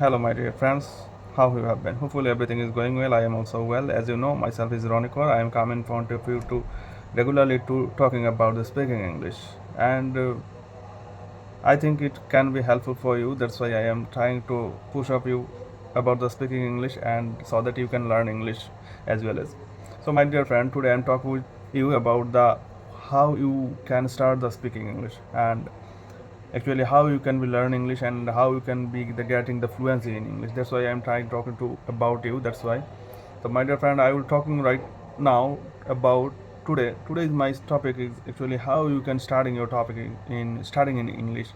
Hello, my dear friends. How you have been? Hopefully, everything is going well. I am also well. As you know, myself is Ronikor. I am coming in front of you to regularly to talking about the speaking English, and I think it can be helpful for you. That's why I am trying to push up you about the speaking English, and so that you can learn English as well as. So, my dear friend, today I am talking with you about the how you can start the speaking English and actually how you can be learn English and how you can be getting the fluency in English. That's why I'm trying talking to about you. That's why. So my dear friend, I will talking right now about today's my topic is actually how you can starting your topic in starting in English.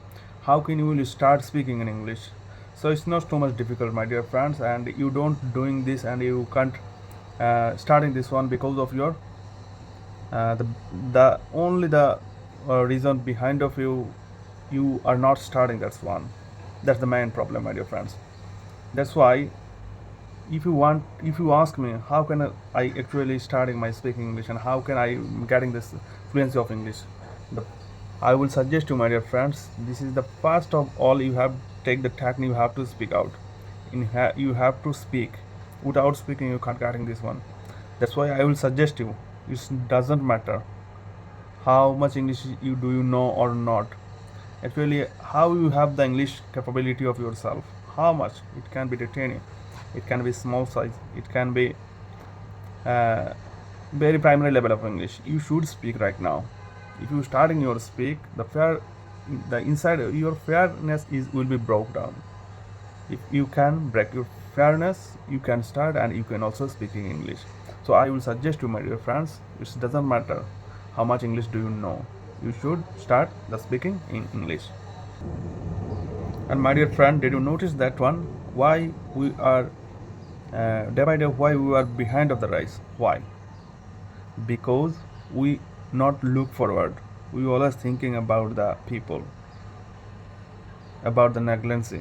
How can you will start speaking in English? So it's not too much difficult, my dear friends, and you don't doing this and you can't starting this one because of your the only the reason behind of you are not starting. That's the main problem, my dear friends. That's why if you ask me how can I actually starting my speaking English and how can I getting this fluency of English, the, I will suggest you, my dear friends, this is the first of all. You have take the technique. You have to speak out you have to speak. Without speaking you can't getting this one. That's why I will suggest you, it doesn't matter how much English you know or not. Actually, how you have the English capability of yourself, how much it can be tiny, it can be small size, it can be uh, very primary level of English. You should speak right now. If you starting your speak, the inside your fairness is will be broke down. If you can break your fairness, you can start and you can also speak in English. So I will suggest you, my dear friends, it doesn't matter how much English do you know, you should start the speaking in English. And my dear friend, did you notice that one? Why we are day by day, why we are behind of the race? Why? Because we not look forward. We always thinking about the people, about the negligence.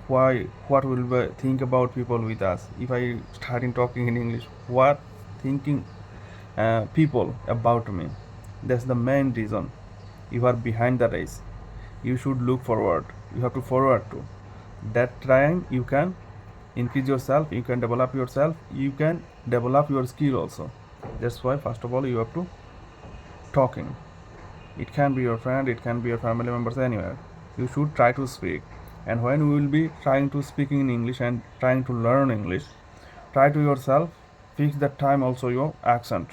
Why? What will we think about people with us? If I starting talking in English, what thinking people about me? That's the main reason. You are behind the race. You should look forward. You have to forward to that time. You can increase yourself, you can develop yourself, you can develop your skill also. That's why first of all you have to talking. It can be your friend, it can be your family members, anywhere. You should try to speak. And when you will be trying to speaking in English and trying to learn English, try to yourself fix that time also your accent.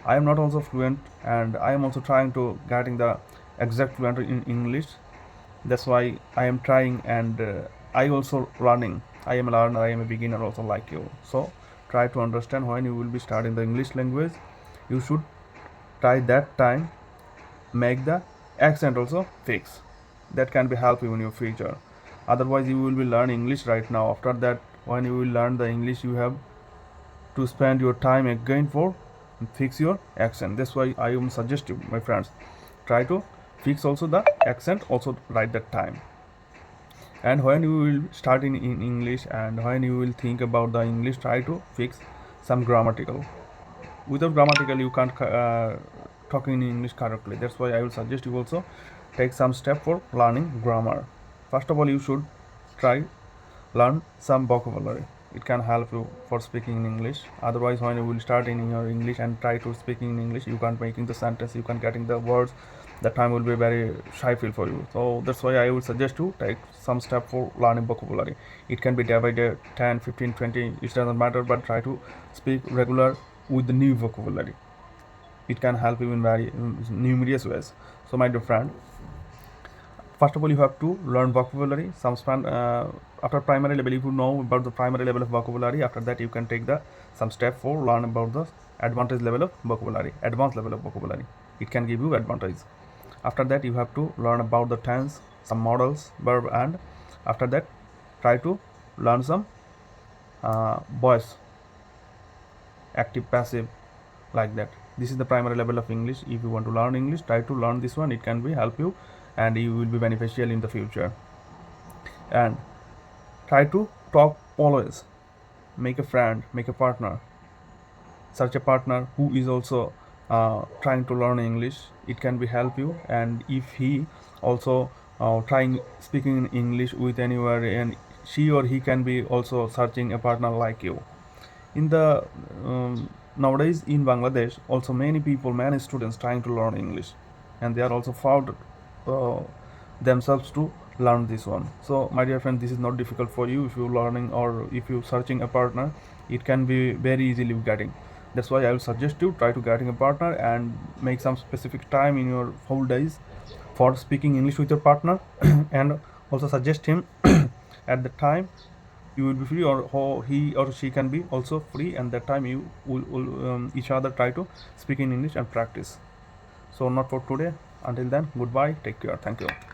I am not also fluent and I am also trying to getting the exact fluent in English. That's why I am trying, and I also learning. I am a learner, I am a beginner also like you. So try to understand when you will be starting the English language, you should try that time make the accent also fix. That can be help you in your future. Otherwise you will be learn English right now. After that, when you will learn the English, you have to spend your time again for fix your accent. That's why I am suggest you, my friends, try to fix also the accent also right that time. And when you will start in English and when you will think about the English, try to fix some grammatical. Without grammatical you can't talk in English correctly. That's why I will suggest you also take some step for learning grammar. First of all, you should try learn some vocabulary. It can help you for speaking in English. Otherwise, when you will start in your English and try to speaking in English, you can't making the sentence, you can't getting the words. That time will be very shy feel for you. So that's why I would suggest you take some step for learning vocabulary. It can be day by day, 10, 15, 20, it doesn't matter, but try to speak regular with the new vocabulary. It can help you in very numerous ways. So my dear friend, first of all you have to learn vocabulary. After primary level, if you know about the primary level of vocabulary, after that you can take the some step for learn about the advanced level of vocabulary. It can give you advantage. After that you have to learn about the tense, some models, verb, and after that try to learn some voice, active, passive, like that. This is the primary level of English. If you want to learn English, try to learn this one. It can be help you and you will be beneficial in the future. And try to talk always. Make a friend, make a partner, search a partner who is also trying to learn English. It can be help you. And if he also trying speaking in English with anywhere and she or he can be also searching a partner like you. In the nowadays in Bangladesh, also many students trying to learn English, and they are also found uh, themselves to learn this one. So my dear friend, this is not difficult for you. If you learning or if you searching a partner, it can be very easily getting. That's why I will suggest you try to getting a partner and make some specific time in your whole days for speaking English with your partner and also suggest him at the time you will be free, or he or she can be also free, and that time you will each other try to speak in English and practice. So not for today. Until then, goodbye, take care, thank you.